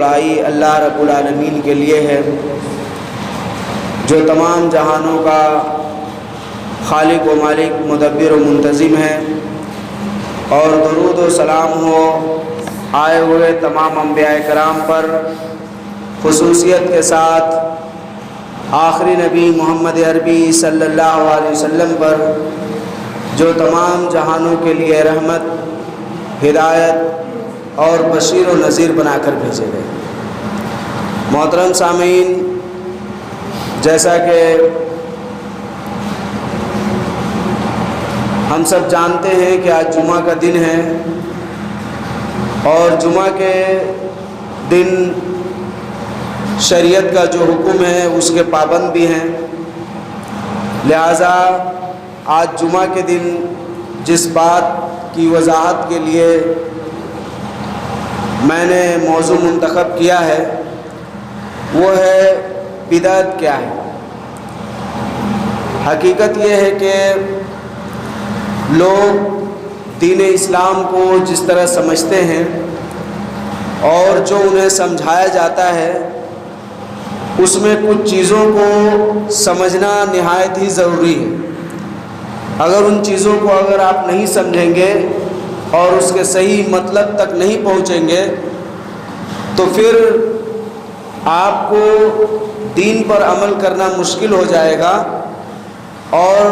بڑائی اللہ رب العالمین کے لیے ہے، جو تمام جہانوں کا خالق و مالک، مدبر و منتظم ہے، اور درود و سلام ہو آئے ہوئے تمام انبیاء کرام پر، خصوصیت کے ساتھ آخری نبی محمد عربی صلی اللہ علیہ وسلم پر، جو تمام جہانوں کے لیے رحمت، ہدایت اور بشیر و نذیر بنا کر بھیجے گئے۔ محترم سامعین، جیسا کہ ہم سب جانتے ہیں کہ آج جمعہ کا دن ہے، اور جمعہ کے دن شریعت کا جو حکم ہے اس کے پابند بھی ہیں، لہٰذا آج جمعہ کے دن جس بات کی وضاحت کے لیے میں نے موضوع منتخب کیا ہے وہ ہے بدعت کیا ہے۔ حقیقت یہ ہے کہ لوگ دین اسلام کو جس طرح سمجھتے ہیں اور جو انہیں سمجھایا جاتا ہے اس میں کچھ چیزوں کو سمجھنا نہایت ہی ضروری ہے۔ اگر ان چیزوں کو آپ نہیں سمجھیں گے اور اس کے صحیح مطلب تک نہیں پہنچیں گے تو پھر آپ کو دین پر عمل کرنا مشکل ہو جائے گا، اور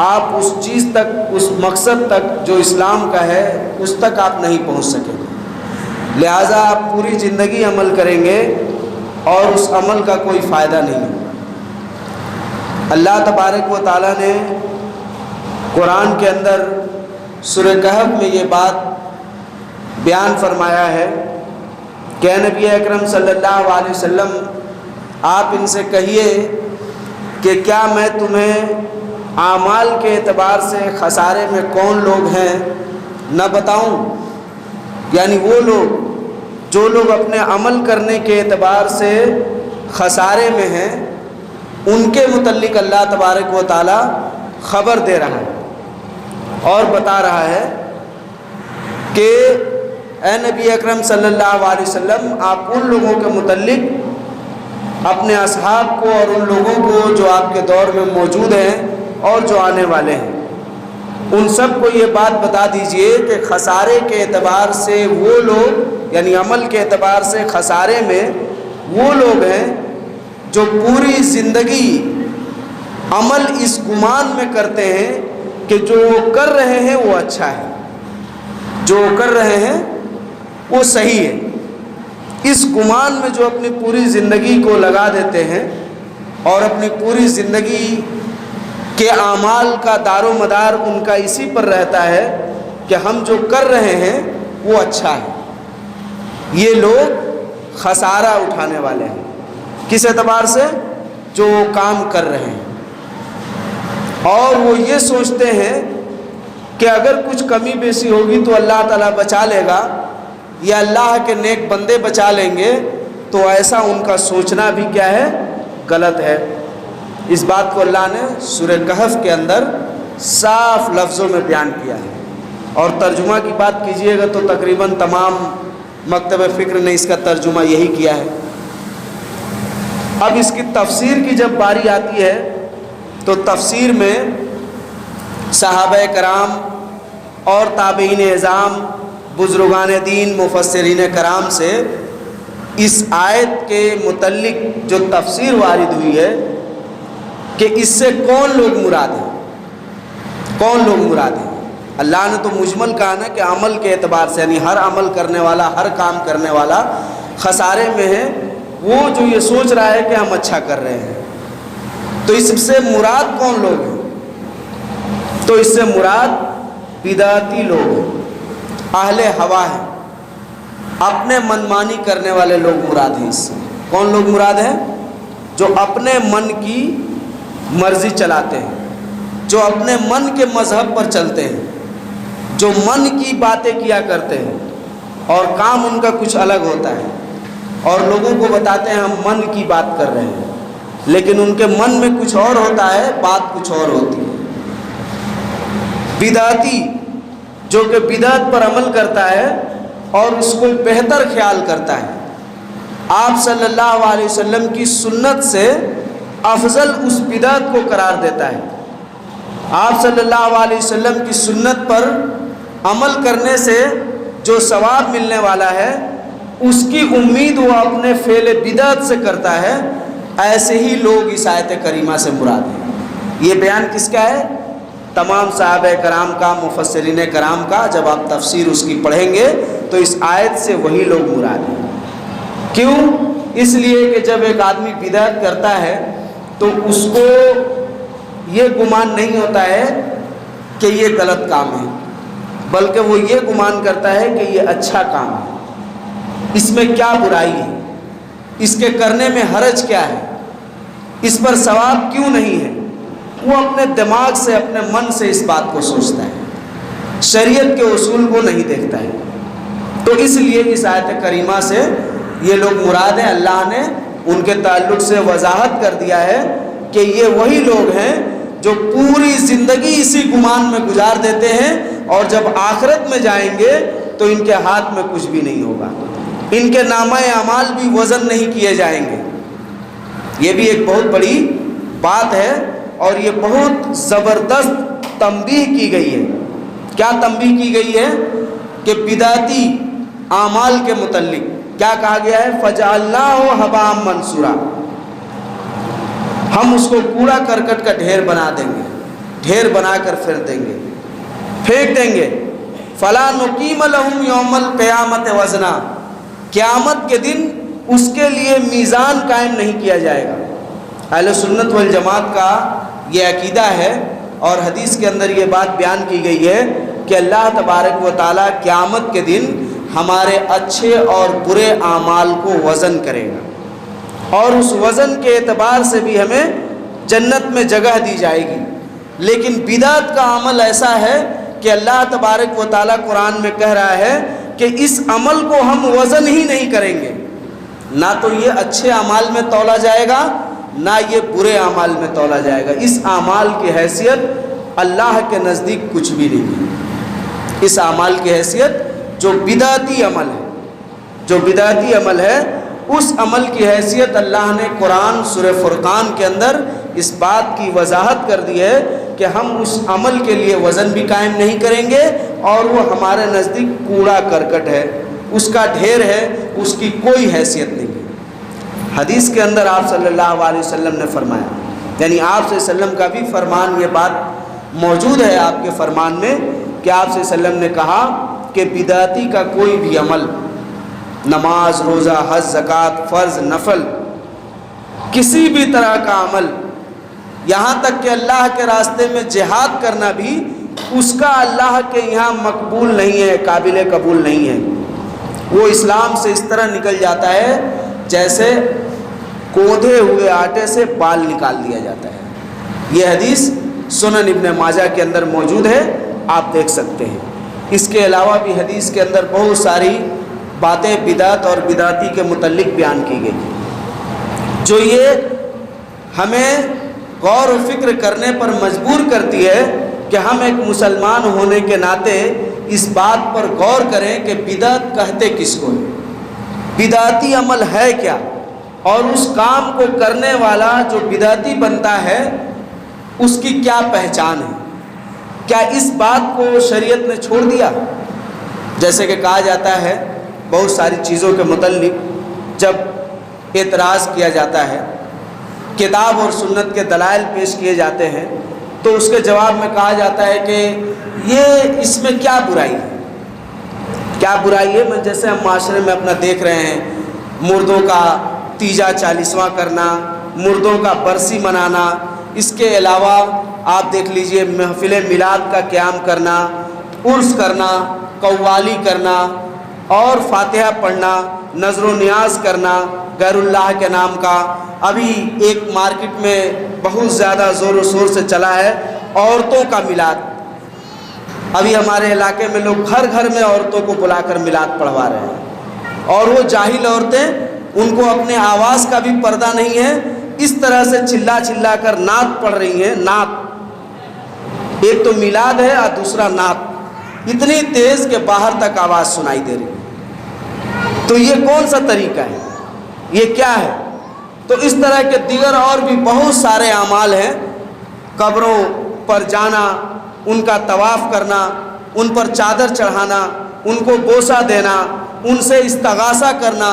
آپ اس چیز تک، اس مقصد تک جو اسلام کا ہے اس تک آپ نہیں پہنچ سکیں گے۔ لہٰذا آپ پوری زندگی عمل کریں گے اور اس عمل کا کوئی فائدہ نہیں ہے۔ اللہ تبارک و تعالیٰ نے قرآن کے اندر سورہ کہف میں یہ بات بیان فرمایا ہے کہ اے نبی اکرم صلی اللہ علیہ وسلم، آپ ان سے کہیے کہ کیا میں تمہیں اعمال کے اعتبار سے خسارے میں کون لوگ ہیں نہ بتاؤں؟ یعنی وہ لوگ جو لوگ اپنے عمل کرنے کے اعتبار سے خسارے میں ہیں، ان کے متعلق اللہ تبارک و تعالی خبر دے رہا ہے اور بتا رہا ہے کہ اے نبی اکرم صلی اللہ علیہ وسلم، آپ ان لوگوں کے متعلق اپنے اصحاب کو اور ان لوگوں کو جو آپ کے دور میں موجود ہیں اور جو آنے والے ہیں، ان سب کو یہ بات بتا دیجئے کہ خسارے کے اعتبار سے وہ لوگ، یعنی عمل کے اعتبار سے خسارے میں وہ لوگ ہیں جو پوری زندگی عمل اس گمان میں کرتے ہیں کہ جو وہ کر رہے ہیں وہ اچھا ہے، جو وہ کر رہے ہیں وہ صحیح ہے۔ اس گمان میں جو اپنی پوری زندگی کو لگا دیتے ہیں اور اپنی پوری زندگی کے اعمال کا دار و مدار ان کا اسی پر رہتا ہے کہ ہم جو کر رہے ہیں وہ اچھا ہے، یہ لوگ خسارہ اٹھانے والے ہیں۔ کس اعتبار سے؟ جو کام کر رہے ہیں، اور وہ یہ سوچتے ہیں کہ اگر کچھ کمی بیسی ہوگی تو اللہ تعالیٰ بچا لے گا یا اللہ کے نیک بندے بچا لیں گے، تو ایسا ان کا سوچنا بھی کیا ہے؟ غلط ہے۔ اس بات کو اللہ نے سورہ کہف کے اندر صاف لفظوں میں بیان کیا ہے، اور ترجمہ کی بات کیجئے گا تو تقریباً تمام مکتب فکر نے اس کا ترجمہ یہی کیا ہے۔ اب اس کی تفسیر کی جب باری آتی ہے تو تفسیر میں صحابہ کرام اور تابعین اعظام، بزرگان دین، مفسرین کرام سے اس آیت کے متعلق جو تفسیر وارد ہوئی ہے کہ اس سے کون لوگ مراد ہیں، کون لوگ مراد ہیں۔ اللہ نے تو مجمل کہا نا کہ عمل کے اعتبار سے، یعنی ہر عمل کرنے والا، ہر کام کرنے والا خسارے میں ہے، وہ جو یہ سوچ رہا ہے کہ ہم اچھا کر رہے ہیں۔ تو اس سے مراد کون لوگ ہیں؟ تو اس سے مراد بدعتی لوگ ہیں، اہل ہوا ہیں، اپنے منمانی کرنے والے لوگ مراد ہیں۔ اس سے کون لوگ مراد ہیں؟ جو اپنے من کی مرضی چلاتے ہیں، جو اپنے من کے مذہب پر چلتے ہیں، جو من کی باتیں کیا کرتے ہیں اور کام ان کا کچھ الگ ہوتا ہے، اور لوگوں کو بتاتے ہیں ہم من کی بات کر رہے ہیں، لیکن ان کے من میں کچھ اور ہوتا ہے، بات کچھ اور ہوتی ہے۔ بدعتی جو کہ بدعت پر عمل کرتا ہے اور اس کو بہتر خیال کرتا ہے آپ صلی اللہ علیہ وسلم کی سنت سے افضل اس بدعت کو قرار دیتا ہے۔ آپ صلی اللہ علیہ وسلم کی سنت پر عمل کرنے سے جو ثواب ملنے والا ہے اس کی امید وہ اپنے فعل بدعت سے کرتا ہے۔ ایسے ہی لوگ اس آیت کریمہ سے مراد ہیں۔ یہ بیان کس کا ہے؟ تمام صحابہ کرام کا، مفسرین کرام کا۔ جب آپ تفسیر اس کی پڑھیں گے تو اس آیت سے وہی لوگ مراد ہیں۔ کیوں؟ اس لیے کہ جب ایک آدمی بدعت کرتا ہے تو اس کو یہ گمان نہیں ہوتا ہے کہ یہ غلط کام ہے، بلکہ وہ یہ گمان کرتا ہے کہ یہ اچھا کام ہے، اس میں کیا برائی ہے، اس کے کرنے میں حرج کیا ہے، اس پر ثواب کیوں نہیں ہے۔ وہ اپنے دماغ سے، اپنے من سے اس بات کو سوچتا ہے، شریعت کے اصول کو نہیں دیکھتا ہے۔ تو اس لیے اس آیت کریمہ سے یہ لوگ مراد ہیں۔ اللہ نے ان کے تعلق سے وضاحت کر دیا ہے کہ یہ وہی لوگ ہیں جو پوری زندگی اسی گمان میں گزار دیتے ہیں، اور جب آخرت میں جائیں گے تو ان کے ہاتھ میں کچھ بھی نہیں ہوگا، ان کے نامہ اعمال بھی وزن نہیں کیے جائیں گے۔ یہ بھی ایک بہت بڑی بات ہے، اور یہ بہت زبردست تنبیہ کی گئی ہے۔ کیا تنبیہ کی گئی ہے؟ کہ بدعتی اعمال کے متعلق کیا کہا گیا ہے؟ فَجَعَلْنَاهُ هَبَاءً مَنْثُورًا، ہم اس کو کوڑا کرکٹ کا ڈھیر بنا دیں گے، ڈھیر بنا کر پھر دیں گے، پھینک دیں گے۔ فَلَا نُقِيمَ لَهُمْ يَوْمَ الْقِيَامَةِ وَزْنًا، قیامت کے دن اس کے لیے میزان قائم نہیں کیا جائے گا۔ اہل سنت والجماعت کا یہ عقیدہ ہے، اور حدیث کے اندر یہ بات بیان کی گئی ہے کہ اللہ تبارک و تعالیٰ قیامت کے دن ہمارے اچھے اور برے اعمال کو وزن کرے گا، اور اس وزن کے اعتبار سے بھی ہمیں جنت میں جگہ دی جائے گی۔ لیکن بدعت کا عمل ایسا ہے کہ اللہ تبارک و تعالیٰ قرآن میں کہہ رہا ہے کہ اس عمل کو ہم وزن ہی نہیں کریں گے، نہ تو یہ اچھے اعمال میں تولا جائے گا، نہ یہ برے اعمال میں تولا جائے گا۔ اس اعمال کی حیثیت اللہ کے نزدیک کچھ بھی نہیں ہے۔ اس اعمال کی حیثیت جو بدعتی عمل ہے، جو بدعتی عمل ہے، اس عمل کی حیثیت اللہ نے قرآن سورہ فرقان کے اندر اس بات کی وضاحت کر دی ہے کہ ہم اس عمل کے لیے وزن بھی قائم نہیں کریں گے، اور وہ ہمارے نزدیک کوڑا کرکٹ ہے، اس کا ڈھیر ہے، اس کی کوئی حیثیت نہیں ہے۔ حدیث کے اندر آپ صلی اللہ علیہ وسلم نے فرمایا، یعنی آپ صلی اللہ علیہ وسلم کا بھی فرمان، یہ بات موجود ہے آپ کے فرمان میں کہ آپ صلی اللہ علیہ وسلم نے کہا کہ بدعتی کا کوئی بھی عمل، نماز، روزہ، حج، زکوٰۃ، فرض، نفل، کسی بھی طرح کا عمل، یہاں تک کہ اللہ کے راستے میں جہاد کرنا بھی، اس کا اللہ کے یہاں مقبول نہیں ہے، قابل قبول نہیں ہے۔ وہ اسلام سے اس طرح نکل جاتا ہے جیسے کودھے ہوئے آٹے سے بال نکال دیا جاتا ہے۔ یہ حدیث سنن ابن ماجہ کے اندر موجود ہے، آپ دیکھ سکتے ہیں۔ اس کے علاوہ بھی حدیث کے اندر بہت ساری باتیں بدعت اور بدعتی کے متعلق بیان کی گئی، جو یہ ہمیں غور و فکر کرنے پر مجبور کرتی ہے کہ ہم ایک مسلمان ہونے کے ناطے اس بات پر غور کریں کہ بدعت کہتے کس کو ہے، بدعتی عمل ہے کیا، اور اس کام کو کرنے والا جو بدعتی بنتا ہے اس کی کیا پہچان ہے۔ کیا اس بات کو شریعت نے چھوڑ دیا؟ جیسے کہ کہا جاتا ہے بہت ساری چیزوں کے متعلق جب اعتراض کیا جاتا ہے، کتاب اور سنت کے دلائل پیش کیے جاتے ہیں، تو اس کے جواب میں کہا جاتا ہے کہ یہ اس میں کیا برائی ہے، کیا برائی ہے۔ جیسے ہم معاشرے میں اپنا دیکھ رہے ہیں، مردوں کا تیجا 40واں کرنا، مردوں کا برسی منانا، اس کے علاوہ آپ دیکھ لیجئے محفل میلاد کا قیام کرنا، عرس کرنا، قوالی کرنا، اور فاتحہ پڑھنا، نظر و نیاز کرنا غیر اللہ کے نام کا۔ ابھی ایک مارکیٹ میں بہت زیادہ زور و شور سے چلا ہے عورتوں کا میلاد۔ ابھی ہمارے علاقے میں لوگ گھر گھر میں عورتوں کو بلا کر میلاد پڑھوا رہے ہیں، اور وہ جاہل عورتیں، ان کو اپنے آواز کا بھی پردہ نہیں ہے، اس طرح سے چلا چلا کر نعت پڑھ رہی ہیں۔ نعت، ایک تو میلاد ہے اور دوسرا نعت، اتنی تیز کہ باہر تک آواز سنائی دے رہی ہے۔ تو یہ کون سا طریقہ ہے؟ یہ کیا ہے؟ تو اس طرح کے دیگر اور بھی بہت سارے اعمال ہیں، قبروں پر جانا، ان کا طواف کرنا، ان پر چادر چڑھانا، ان کو بوسہ دینا، ان سے استغاثہ کرنا،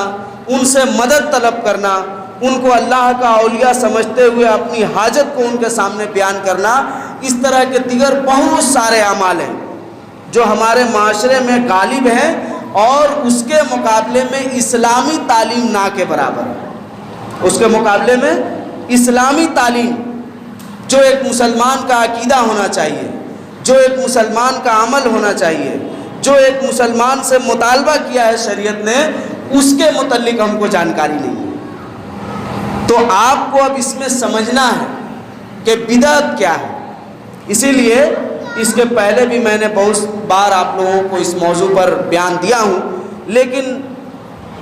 ان سے مدد طلب کرنا، ان کو اللہ کا اولیاء سمجھتے ہوئے اپنی حاجت کو ان کے سامنے بیان کرنا، اس طرح کے دیگر بہت سارے اعمال ہیں جو ہمارے معاشرے میں غالب ہیں، اور اس کے مقابلے میں اسلامی تعلیم نہ کے برابر ہے۔ اس کے مقابلے میں اسلامی تعلیم، جو ایک مسلمان کا عقیدہ ہونا چاہیے، جو ایک مسلمان کا عمل ہونا چاہیے، جو ایک مسلمان سے مطالبہ کیا ہے شریعت نے، اس کے متعلق ہم کو جانکاری نہیں ہے۔ تو آپ کو اب اس میں سمجھنا ہے کہ بدعت کیا ہے۔ اسی لیے اس کے پہلے بھی میں نے بہت بار آپ لوگوں کو اس موضوع پر بیان دیا ہوں، لیکن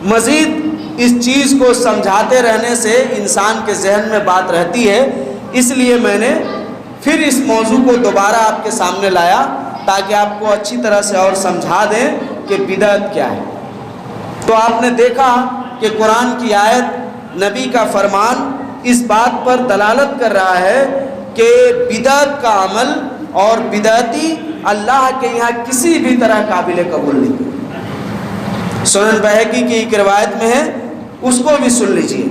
مزید اس چیز کو سمجھاتے رہنے سے انسان کے ذہن میں بات رہتی ہے، اس لیے میں نے پھر اس موضوع کو دوبارہ آپ کے سامنے لایا تاکہ آپ کو اچھی طرح سے اور سمجھا دیں کہ بدعت کیا ہے۔ تو آپ نے دیکھا کہ قرآن کی آیت، نبی کا فرمان اس بات پر دلالت کر رہا ہے کہ بدعت کا عمل اور بدعتی اللہ کے یہاں کسی بھی طرح قابل قبول نہیں۔ سنن بہقی کی ایک روایت میں ہے، اس کو بھی سن لیجئے۔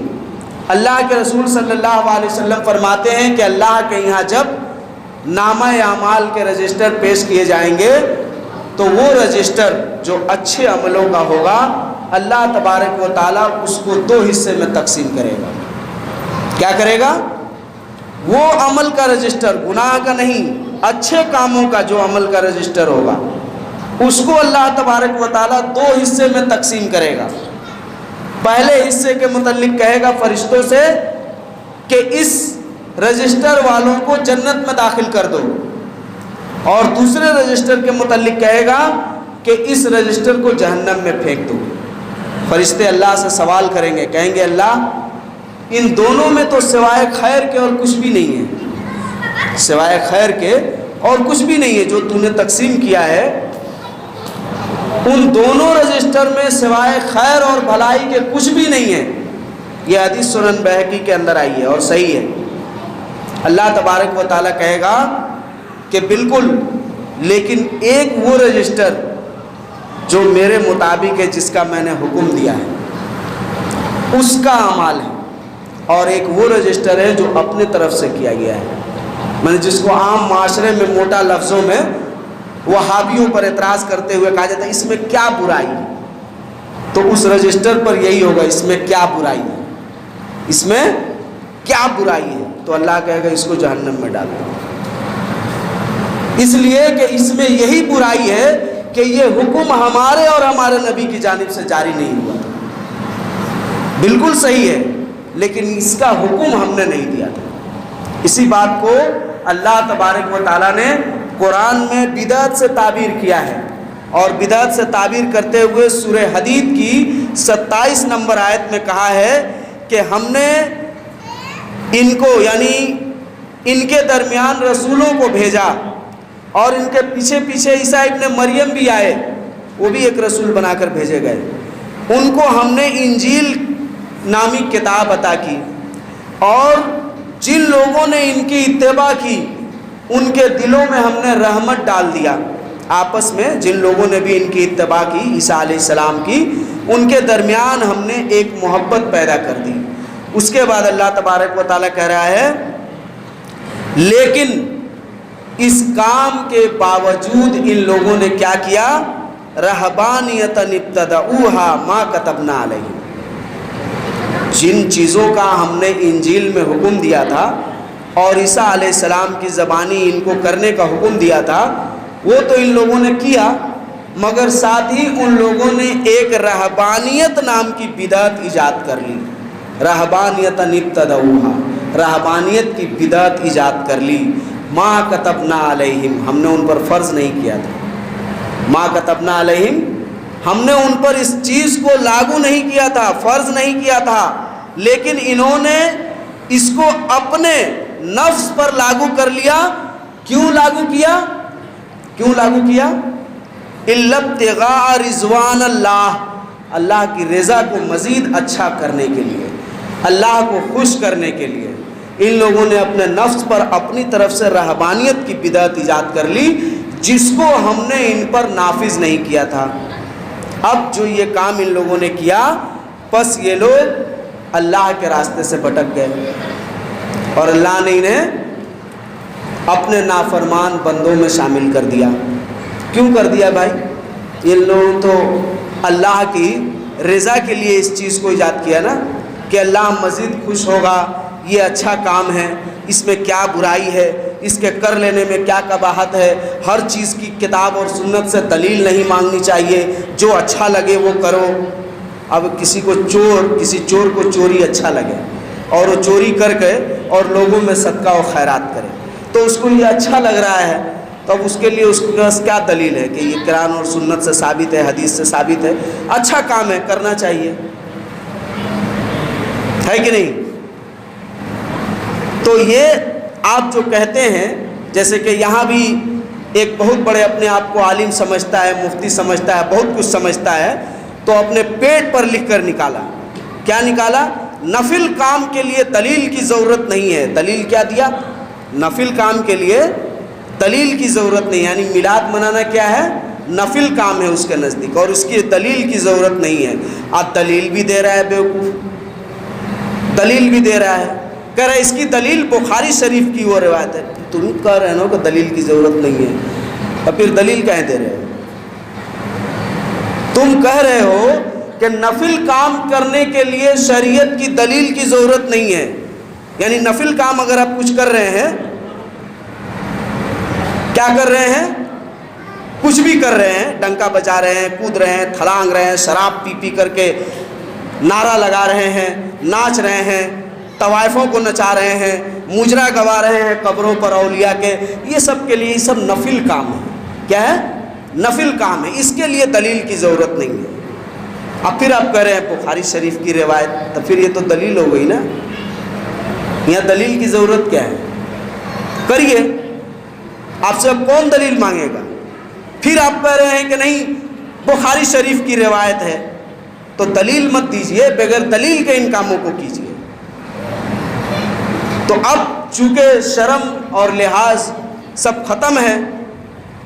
اللہ کے رسول صلی اللہ علیہ وسلم فرماتے ہیں کہ اللہ کے یہاں جب نامہ اعمال کے رجسٹر پیش کیے جائیں گے تو وہ رجسٹر جو اچھے عملوں کا ہوگا، اللہ تبارک و تعالیٰ اس کو 2 حصے میں تقسیم کرے گا۔ کیا کرے گا؟ وہ عمل کا رجسٹر، گناہ کا نہیں، اچھے کاموں کا جو عمل کا رجسٹر ہوگا، اس کو اللہ تبارک و تعالیٰ 2 حصے میں تقسیم کرے گا۔ پہلے حصے کے متعلق کہے گا فرشتوں سے کہ اس رجسٹر والوں کو جنت میں داخل کر دو، اور دوسرے رجسٹر کے متعلق کہے گا کہ اس رجسٹر کو جہنم میں پھینک دو۔ فرشتے اللہ سے سوال کریں گے، کہیں گے اللہ ان دونوں میں تو سوائے خیر کے اور کچھ بھی نہیں ہے، سوائے خیر کے اور کچھ بھی نہیں ہے جو تو نے تقسیم کیا ہے، ان دونوں رجسٹر میں سوائے خیر اور بھلائی کے کچھ بھی نہیں ہے۔ یہ حدیث سنن بہقی کے اندر آئی ہے اور صحیح ہے۔ اللہ تبارک و تعالیٰ کہے گا کہ بالکل، لیکن ایک وہ رجسٹر جو میرے مطابق ہے، جس کا میں نے حکم دیا ہے، اس کا اعمال ہے، اور ایک وہ رجسٹر ہے جو اپنے طرف سے کیا گیا ہے، میں نے جس کو عام معاشرے میں موٹا لفظوں میں وہابیوں پر اعتراض کرتے ہوئے کہا جاتا ہے اس میں کیا برائی ہے، تو اس رجسٹر پر یہی ہوگا، اس میں کیا برائی ہے، اس میں کیا برائی ہے، تو اللہ کہے گا اس کو جہنم میں ڈال دو، اس لیے کہ اس میں یہی برائی ہے کہ یہ حکم ہمارے اور ہمارے نبی کی جانب سے جاری نہیں ہوا تھا۔ بالکل صحیح ہے، لیکن اس کا حکم ہم نے نہیں دیا تھا۔ اسی بات کو اللہ تبارک و تعالیٰ نے قرآن میں بدعت سے تعبیر کیا ہے، اور بدعت سے تعبیر کرتے ہوئے سورہ حدید کی 27 نمبر آیت میں کہا ہے کہ ہم نے ان کو، یعنی ان کے درمیان رسولوں کو بھیجا، اور ان کے پیچھے پیچھے عیسیٰ ابن مریم بھی آئے، وہ بھی ایک رسول بنا کر بھیجے گئے، ان کو ہم نے انجیل نامی کتاب عطا کی، اور جن لوگوں نے ان کی اتباع کی ان کے دلوں میں ہم نے رحمت ڈال دیا۔ آپس میں جن لوگوں نے بھی ان کی اتباع کی، عیسیٰ علیہ السلام کی، ان کے درمیان ہم نے ایک محبت پیدا کر دی۔ اس کے بعد اللہ تبارک و تعالیٰ کہہ رہا ہے لیکن اس کام کے باوجود ان لوگوں نے کیا کیا؟ رہبانیۃ ابتدعوہا ما کتبنا علیہم، جن چیزوں کا ہم نے انجیل میں حکم دیا تھا اور عیسیٰ علیہ السلام کی زبانی ان کو کرنے کا حکم دیا تھا، وہ تو ان لوگوں نے کیا، مگر ساتھ ہی ان لوگوں نے ایک رہبانیت نام کی بدعت ایجاد کر لی۔ رہبانیۃ ابتدعوہا، رہبانیت کی بدعت ایجاد کر لی۔ ما کتبنا علیہم، ہم نے ان پر فرض نہیں کیا تھا۔ ما کتبنا علیہم، ہم نے ان پر اس چیز کو لاگو نہیں کیا تھا، فرض نہیں کیا تھا، لیکن انہوں نے اس کو اپنے نفس پر لاگو کر لیا۔ کیوں لاگو کیا؟ کیوں لاگو کیا؟ الا ابتغاء رضوان اللہ، اللہ کی رضا کو مزید اچھا کرنے کے لیے، اللہ کو خوش کرنے کے لیے ان لوگوں نے اپنے نفس پر اپنی طرف سے رہبانیت کی بدعت ایجاد کر لی، جس کو ہم نے ان پر نافذ نہیں کیا تھا۔ اب جو یہ کام ان لوگوں نے کیا، پس یہ لوگ اللہ کے راستے سے بھٹک گئے اور اللہ نے انہیں اپنے نافرمان بندوں میں شامل کر دیا۔ کیوں کر دیا بھائی؟ یہ لوگ تو اللہ کی رضا کے لیے اس چیز کو ایجاد کیا نا کہ اللہ مزید خوش ہوگا، یہ اچھا کام ہے، اس میں کیا برائی ہے، اس کے کر لینے میں کیا قباحت ہے، ہر چیز کی کتاب اور سنت سے دلیل نہیں مانگنی چاہیے، جو اچھا لگے وہ کرو۔ اب کسی چور کو چوری اچھا لگے اور وہ چوری کر کے اور لوگوں میں صدقہ و خیرات کرے تو اس کو یہ اچھا لگ رہا ہے، تو اب اس کے لیے اس کے پاس کیا دلیل ہے کہ یہ قرآن اور سنت سے ثابت ہے، حدیث سے ثابت ہے، اچھا کام ہے، کرنا چاہیے، ہے کہ نہیں؟ تو یہ آپ جو کہتے ہیں، جیسے کہ یہاں بھی ایک بہت بڑے اپنے آپ کو عالم سمجھتا ہے، مفتی سمجھتا ہے، بہت کچھ سمجھتا ہے، تو اپنے پیٹ پر لکھ کر نکالا۔ کیا نکالا؟ نفل کام کے لیے دلیل کی ضرورت نہیں ہے۔ دلیل کیا دیا؟ نفل کام کے لیے دلیل کی ضرورت نہیں، یعنی میلاد منانا کیا ہے؟ نفل کام ہے اس کے نزدیک، اور اس کی دلیل کی ضرورت نہیں ہے۔ آج دلیل بھی دے رہا ہے بیوقوف، دلیل بھی دے رہا ہے، کہہ رہا ہے اس کی دلیل بخاری شریف کی وہ روایت ہے۔ تم کہہ رہے ہو کہ دلیل کی ضرورت نہیں ہے، اور پھر دلیل کہیں دے رہے ہو؟ تم کہہ رہے ہو کہ نفل کام کرنے کے لیے شریعت کی دلیل کی ضرورت نہیں ہے، یعنی نفل کام اگر آپ کچھ کر رہے ہیں، کیا کر رہے ہیں؟ کچھ بھی کر رہے ہیں، ڈنکا بجا رہے ہیں، کود رہے ہیں، تھلانگ رہے ہیں، شراب پی کر کے نعرہ لگا رہے ہیں، ناچ رہے ہیں، طوائفوں کو نچا رہے ہیں، مجرا گوا رہے ہیں قبروں پر اولیاء کے، یہ سب کے لیے یہ سب نفل کام ہے۔ کیا ہے؟ نفل کام ہے، اس کے لیے دلیل کی ضرورت نہیں ہے۔ اب پھر آپ کہہ رہے ہیں بخاری شریف کی روایت، تو پھر یہ تو دلیل ہو گئی نا، یہاں دلیل کی ضرورت کیا ہے؟ کریے، آپ سے اب کون دلیل مانگے گا؟ پھر آپ کہہ رہے ہیں کہ نہیں بخاری شریف کی روایت ہے، تو دلیل مت دیجئے، بغیر دلیل کے ان کاموں کو کیجئے۔ تو اب چونکہ شرم اور لحاظ سب ختم ہے،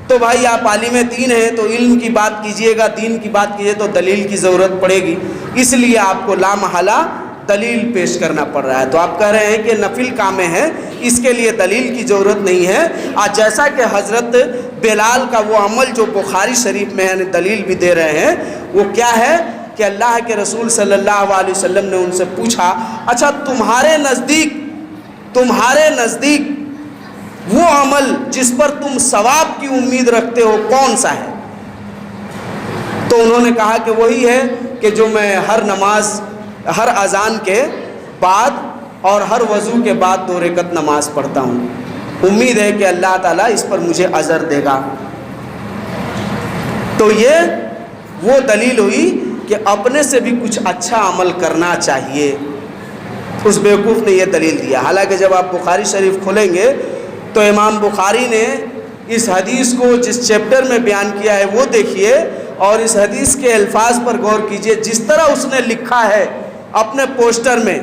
تو بھائی آپ عالم دین ہیں تو علم کی بات کیجئے گا، دین کی بات کیجئے تو دلیل کی ضرورت پڑے گی، اس لیے آپ کو لامحالہ دلیل پیش کرنا پڑ رہا ہے۔ تو آپ کہہ رہے ہیں کہ نفل کام ہے، اس کے لیے دلیل کی ضرورت نہیں ہے۔ آج جیسا کہ حضرت بلال کا وہ عمل جو بخاری شریف میں ہے، دلیل بھی دے رہے ہیں، وہ کیا ہے کہ اللہ کے رسول صلی اللہ علیہ وسلم نے ان سے پوچھا، اچھا تمہارے نزدیک وہ عمل جس پر تم ثواب کی امید رکھتے ہو کون سا ہے؟ تو انہوں نے کہا کہ وہی ہے کہ جو میں ہر اذان کے بعد اور ہر وضو کے بعد 2 رکعت نماز پڑھتا ہوں، امید ہے کہ اللہ تعالیٰ اس پر مجھے اجر دے گا۔ تو یہ وہ دلیل ہوئی کہ اپنے سے بھی کچھ اچھا عمل کرنا چاہیے۔ اس بیوقوف نے یہ دلیل دیا، حالانکہ جب آپ بخاری شریف کھولیں گے تو امام بخاری نے اس حدیث کو جس چیپٹر میں بیان کیا ہے وہ دیکھیے، اور اس حدیث کے الفاظ پر غور کیجئے، جس طرح اس نے لکھا ہے اپنے پوسٹر میں،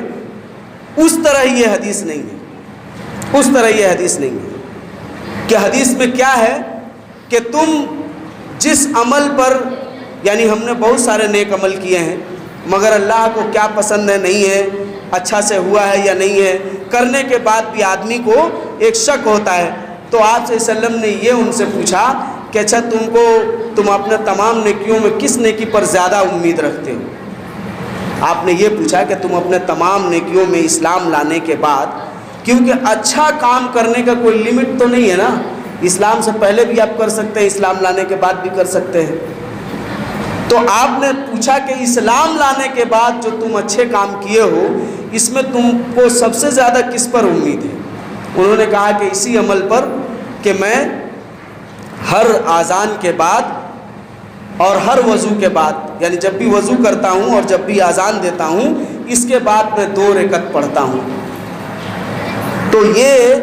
اس طرح یہ حدیث نہیں ہے، اس طرح یہ حدیث نہیں ہے۔ کہ حدیث میں کیا ہے کہ تم جس عمل پر، یعنی ہم نے بہت سارے نیک عمل کیے ہیں، مگر اللہ کو کیا پسند ہے نہیں ہے، اچھا سے ہوا ہے یا نہیں ہے، کرنے کے بعد بھی آدمی کو ایک شک ہوتا ہے۔ تو آپ صلی اللہ علیہ وسلم نے یہ ان سے پوچھا کہ اچھا تم اپنے تمام نیکیوں میں کس نیکی پر زیادہ امید رکھتے ہو؟ آپ نے یہ پوچھا کہ تم اپنے تمام نیکیوں میں اسلام لانے کے بعد، کیونکہ اچھا کام کرنے کا کوئی لمٹ تو نہیں ہے نا، اسلام سے پہلے بھی آپ کر سکتے ہیں، اسلام لانے کے بعد بھی کر سکتے ہیں۔ تو آپ نے پوچھا کہ اسلام لانے کے بعد جو تم اچھے کام کیے ہو، اس میں تم کو سب سے زیادہ کس پر امید ہے؟ انہوں نے کہا کہ اسی عمل پر کہ میں ہر اذان کے بعد اور ہر وضو کے بعد، یعنی جب بھی وضو کرتا ہوں اور جب بھی اذان دیتا ہوں، اس کے بعد میں 2 رکعت پڑھتا ہوں۔ تو یہ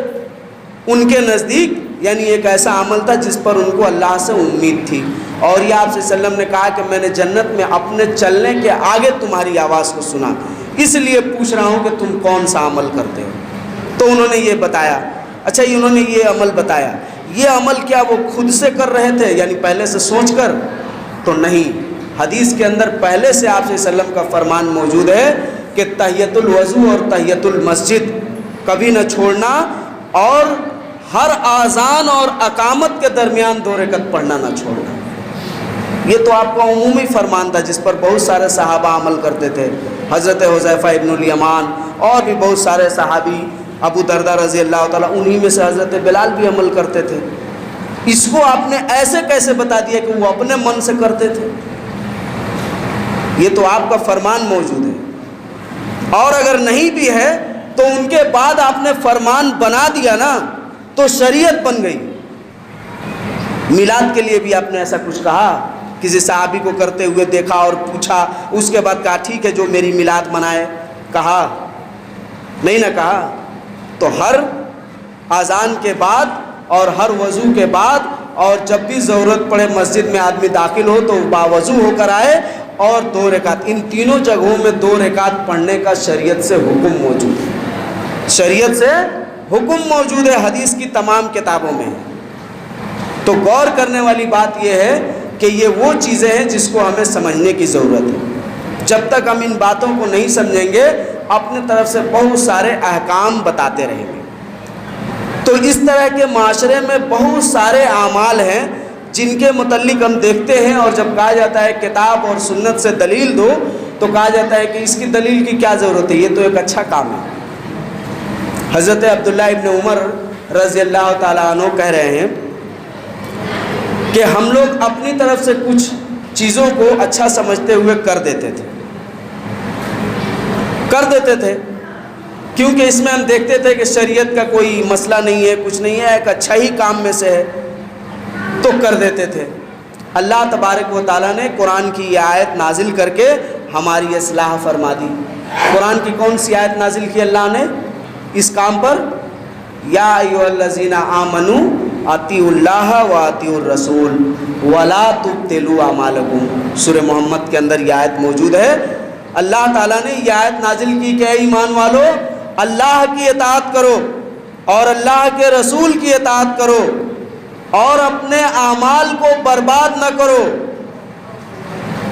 ان کے نزدیک یعنی ایک ایسا عمل تھا جس پر ان کو اللہ سے امید تھی، اور یہ آپ صلی اللہ علیہ وسلم نے کہا کہ میں نے جنت میں اپنے چلنے کے آگے تمہاری آواز کو سنا، اس لیے پوچھ رہا ہوں کہ تم کون سا عمل کرتے ہو۔ تو انہوں نے یہ بتایا۔ اچھا، انہوں نے یہ عمل بتایا، یہ عمل کیا وہ خود سے کر رہے تھے، یعنی پہلے سے سوچ کر؟ تو نہیں، حدیث کے اندر پہلے سے آپ صلی اللہ علیہ وسلم کا فرمان موجود ہے کہ تحیۃ الوضو اور تحیۃ المسجد کبھی نہ چھوڑنا، اور ہر اذان اور اقامت کے درمیان 2 رکعت پڑھنا نہ چھوڑنا۔ یہ تو آپ کا عمومی فرمان تھا جس پر بہت سارے صحابہ عمل کرتے تھے، حضرت حذیفہ ابن الیمان اور بھی بہت سارے صحابی، ابو دردہ رضی اللہ تعالیٰ، انہی میں سے حضرت بلال بھی عمل کرتے تھے۔ اس کو آپ نے ایسے کیسے بتا دیا کہ وہ اپنے من سے کرتے تھے؟ یہ تو آپ کا فرمان موجود ہے، اور اگر نہیں بھی ہے تو ان کے بعد آپ نے فرمان بنا دیا نا، تو شریعت بن گئی۔ میلاد کے لیے بھی آپ نے ایسا کچھ کہا؟ کسی صحابی کو کرتے ہوئے دیکھا اور پوچھا، اس کے بعد کہا ٹھیک ہے جو میری میلاد منائے؟ کہا نہیں نہ کہا۔ تو ہر اذان کے بعد اور ہر وضو کے بعد، اور جب بھی ضرورت پڑے مسجد میں آدمی داخل ہو تو باوضو ہو کر آئے، اور 2 رکعت، ان تینوں جگہوں میں 2 رکعت پڑھنے کا شریعت سے حکم موجود ہے۔ شریعت سے حکم موجود ہے، حدیث کی تمام کتابوں میں ہے۔ تو غور کرنے والی بات یہ ہے کہ یہ وہ چیزیں ہیں جس کو ہمیں سمجھنے کی ضرورت ہے۔ جب تک ہم ان باتوں کو نہیں سمجھیں گے، اپنے طرف سے بہت سارے احکام بتاتے رہیں گے۔ تو اس طرح کے معاشرے میں بہت سارے اعمال ہیں جن کے متعلق ہم دیکھتے ہیں، اور جب کہا جاتا ہے کتاب اور سنت سے دلیل دو، تو کہا جاتا ہے کہ اس کی دلیل کی کیا ضرورت ہے، یہ تو ایک اچھا کام ہے۔ حضرت عبداللہ ابن عمر رضی اللہ تعالیٰ عنہ کہہ رہے ہیں کہ ہم لوگ اپنی طرف سے کچھ چیزوں کو اچھا سمجھتے ہوئے کر دیتے تھے، کیونکہ اس میں ہم دیکھتے تھے کہ شریعت کا کوئی مسئلہ نہیں ہے، کچھ نہیں ہے، ایک اچھا ہی کام میں سے ہے، تو کر دیتے تھے۔ اللہ تبارک و تعالیٰ نے قرآن کی یہ آیت نازل کر کے ہماری اصلاح فرما دی۔ قرآن کی کون سی آیت نازل کی اللہ نے اس کام پر؟ یا ایھا الذین آمنوا اطیعوا اللہ واطیعوا الرسول ولا تبطلوا اعمالکم۔ سورہ محمد کے اندر یہ آیت موجود ہے۔ اللہ تعالیٰ نے یہ آیت نازل کی کہ اے ایمان والو، اللہ کی اطاعت کرو اور اللہ کے رسول کی اطاعت کرو، اور اپنے اعمال کو برباد نہ کرو۔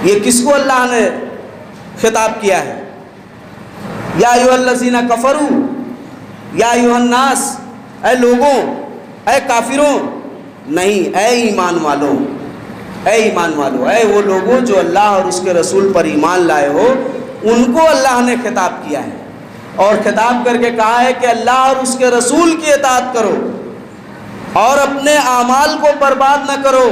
یہ کس کو اللہ نے خطاب کیا ہے؟ یا ایھا الذین کفروا، یا ایھا الناس، اے لوگوں، اے کافروں، نہیں، اے ایمان والوں، اے ایمان والوں، اے وہ لوگوں جو اللہ اور اس کے رسول پر ایمان لائے ہو، ان کو اللہ نے خطاب کیا ہے، اور خطاب کر کے کہا ہے کہ اللہ اور اس کے رسول کی اطاعت کرو اور اپنے اعمال کو برباد نہ کرو۔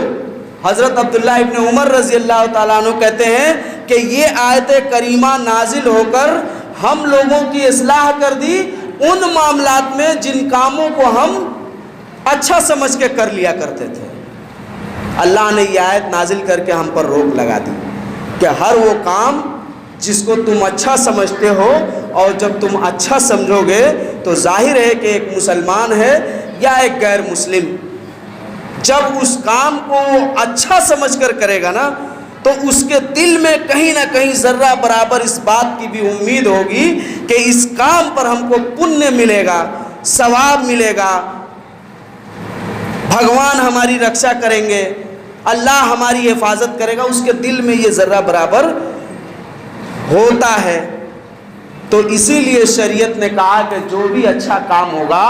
حضرت عبداللہ ابن عمر رضی اللہ تعالیٰ عنہ کہتے ہیں کہ یہ آیت کریمہ نازل ہو کر ہم لوگوں کی اصلاح کر دی ان معاملات میں جن کاموں کو ہم اچھا سمجھ کے کر لیا کرتے تھے۔ اللہ نے یہ آیت نازل کر کے ہم پر روک لگا دی کہ ہر وہ کام جس کو تم اچھا سمجھتے ہو، اور جب تم اچھا سمجھو گے تو ظاہر ہے کہ ایک مسلمان ہے یا ایک غیر مسلم، جب اس کام کو اچھا سمجھ کر کرے گا نا، تو اس کے دل میں کہیں نہ کہیں ذرہ برابر اس بات کی بھی امید ہوگی کہ اس کام پر ہم کو پنیہ ملے گا، ثواب ملے گا، بھگوان ہماری رکشا کریں گے، اللہ ہماری حفاظت کرے گا۔ اس کے دل میں یہ ذرہ برابر ہوتا ہے۔ تو اسی لیے شریعت نے کہا کہ جو بھی اچھا کام ہوگا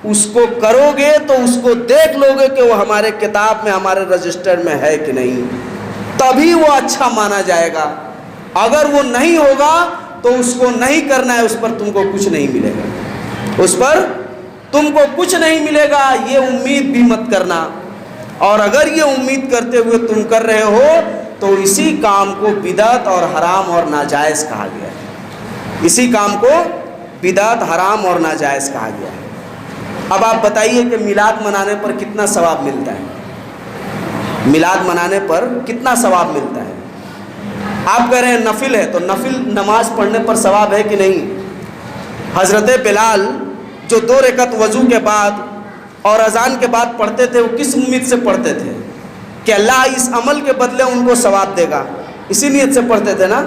اس کو کرو گے تو اس کو دیکھ لو گے کہ وہ ہمارے کتاب میں، ہمارے رجسٹر میں ہے کہ نہیں، تبھی وہ اچھا مانا جائے گا۔ اگر وہ نہیں ہوگا تو اس کو نہیں کرنا ہے، اس پر تم کو کچھ نہیں ملے گا، اس پر تم کو کچھ نہیں ملے گا، یہ امید بھی مت کرنا۔ اور اگر یہ امید کرتے ہوئے تم کر رہے ہو تو اسی کام کو بدعت اور حرام اور ناجائز کہا گیا ہے، اسی کام کو بدعت، حرام اور ناجائز کہا گیا ہے۔ اب آپ بتائیے کہ میلاد منانے پر کتنا ثواب ملتا ہے؟ میلاد منانے پر کتنا ثواب ملتا ہے؟ آپ کہہ رہے ہیں نفل ہے، تو نفل نماز پڑھنے پر ثواب ہے کہ نہیں؟ حضرت بلال جو 2 رکعت وضو کے بعد اور اذان کے بعد پڑھتے تھے، وہ کس امید سے پڑھتے تھے؟ کہ اللہ اس عمل کے بدلے ان کو ثواب دے گا، اسی نیت سے پڑھتے تھے نا۔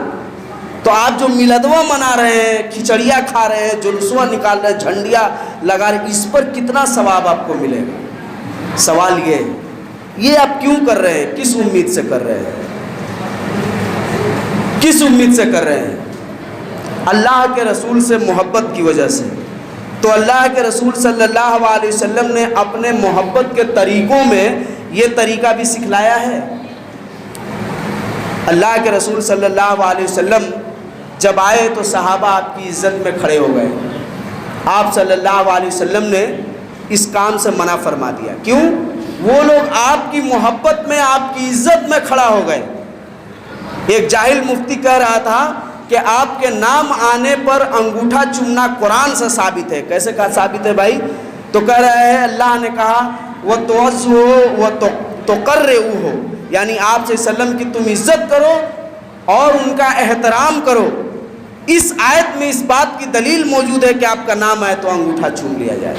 تو آپ جو میلادواں منا رہے ہیں، کھچڑیاں کھا رہے ہیں، جلوسواں نکال رہے ہیں، جھنڈیاں لگا رہے ہیں، اس پر کتنا ثواب آپ کو ملے گا؟ سوال یہ ہے، یہ آپ کیوں کر رہے ہیں؟ کس امید سے کر رہے ہیں؟ کس امید سے کر رہے ہیں؟ اللہ کے رسول سے محبت کی وجہ سے۔ تو اللہ کے رسول صلی اللہ علیہ وسلم نے اپنے محبت کے طریقوں میں یہ طریقہ بھی سکھلایا ہے۔ اللہ کے رسول صلی اللہ علیہ وسلم جب آئے تو صحابہ آپ کی عزت میں کھڑے ہو گئے۔ آپ صلی اللہ علیہ وسلم نے اس کام سے منع فرما دیا۔ کیوں؟ وہ لوگ آپ کی محبت میں، آپ کی عزت میں کھڑا ہو گئے۔ ایک جاہل مفتی کہہ رہا تھا کہ آپ کے نام آنے پر انگوٹھا چومنا قرآن سے ثابت ہے۔ کیسے کہا ثابت ہے بھائی؟ تو کہہ رہے ہیں اللہ نے کہا وَتُعَزُّهُ وَتُقَرِّئُهُ، یعنی آپ صلی اللہ علیہ وسلم کی تم عزت کرو اور ان کا احترام کرو۔ اس آیت میں اس بات کی دلیل موجود ہے کہ آپ کا نام آئے تو انگوٹھا چوم لیا جائے۔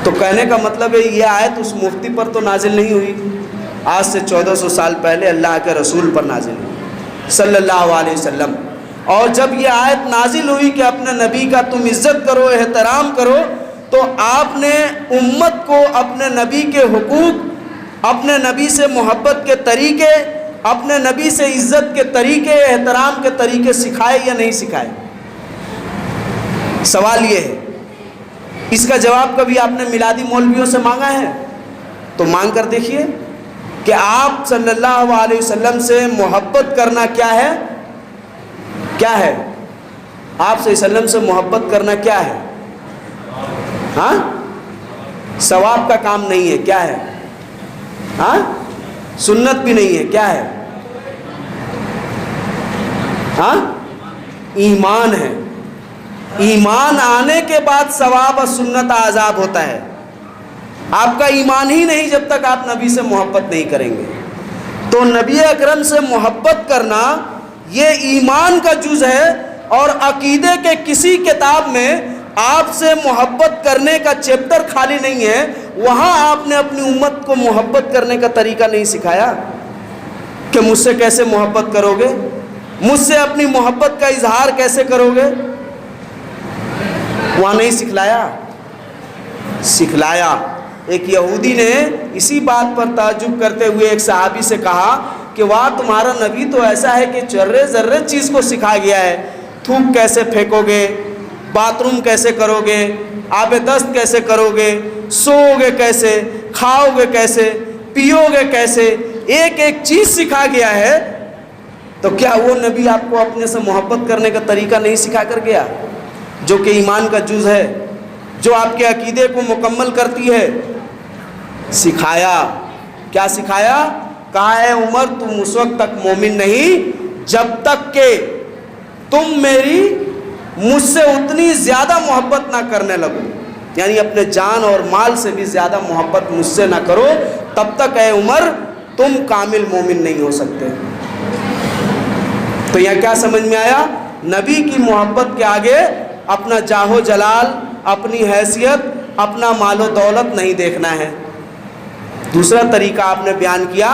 تو کہنے کا مطلب ہے یہ آیت اس مفتی پر تو نازل نہیں ہوئی، آج سے 1400 سال پہلے اللہ کے رسول پر نازل ہوئی صلی اللہ علیہ وسلم۔ اور جب یہ آیت نازل ہوئی کہ اپنے نبی کا تم عزت کرو، احترام کرو، تو آپ نے امت کو اپنے نبی کے حقوق، اپنے نبی سے محبت کے طریقے، اپنے نبی سے عزت کے طریقے، احترام کے طریقے سکھائے یا نہیں سکھائے؟ سوال یہ ہے۔ اس کا جواب کبھی آپ نے میلادی مولویوں سے مانگا ہے؟ تو مانگ کر دیکھیے کہ آپ صلی اللہ علیہ وسلم سے محبت کرنا کیا ہے؟ کیا ہے؟ آپ صلی اللہ علیہ وسلم سے محبت کرنا کیا ہے؟ ہاں؟ ثواب کا کام نہیں ہے، کیا ہے؟ ہاں؟ سنت بھی نہیں ہے، کیا ہے؟ ہاں؟ ایمان ہے۔ ایمان آنے کے بعد ثواب اور سنت عذاب ہوتا ہے۔ آپ کا ایمان ہی نہیں جب تک آپ نبی سے محبت نہیں کریں گے۔ تو نبی اکرم سے محبت کرنا یہ ایمان کا جز ہے، اور عقیدے کے کسی کتاب میں آپ سے محبت کرنے کا چیپٹر خالی نہیں ہے، وہاں آپ نے اپنی امت کو محبت کرنے کا طریقہ نہیں سکھایا کہ مجھ سے کیسے محبت کرو گے، مجھ سے اپنی محبت کا اظہار کیسے کرو گے، وہاں نہیں سکھلایا۔ سکھلایا۔ ایک یہودی نے اسی بات پر تعجب کرتے ہوئے ایک صحابی سے کہا کہ واہ، تمہارا نبی تو ایسا ہے کہ ذرے ذرے چیز کو سکھا گیا ہے، تھوک کیسے پھینکو گے، باتھ روم کیسے کرو گے، آب دست کیسے کرو گے، سوؤ گے کیسے، کھاؤ گے کیسے، پیو گے کیسے، ایک ایک چیز سکھا گیا ہے۔ تو کیا وہ نبی آپ کو اپنے سے محبت کرنے کا طریقہ نہیں سکھا کر گیا، جو کہ ایمان کا جز ہے، جو آپ کے عقیدے کو مکمل کرتی ہے؟ سکھایا۔ کیا سکھایا؟ کہا ہے عمر تم اس وقت تک مومن نہیں جب تک کہ تم میری مجھ سے اتنی زیادہ محبت نہ کرنے لگو، یعنی اپنے جان اور مال سے بھی زیادہ محبت مجھ سے نہ کرو، تب تک اے عمر تم کامل مومن نہیں ہو سکتے۔ تو یہاں کیا سمجھ میں آیا؟ نبی کی محبت کے آگے اپنا جاہ و جلال، اپنی حیثیت، اپنا مال و دولت نہیں دیکھنا ہے۔ دوسرا طریقہ آپ نے بیان کیا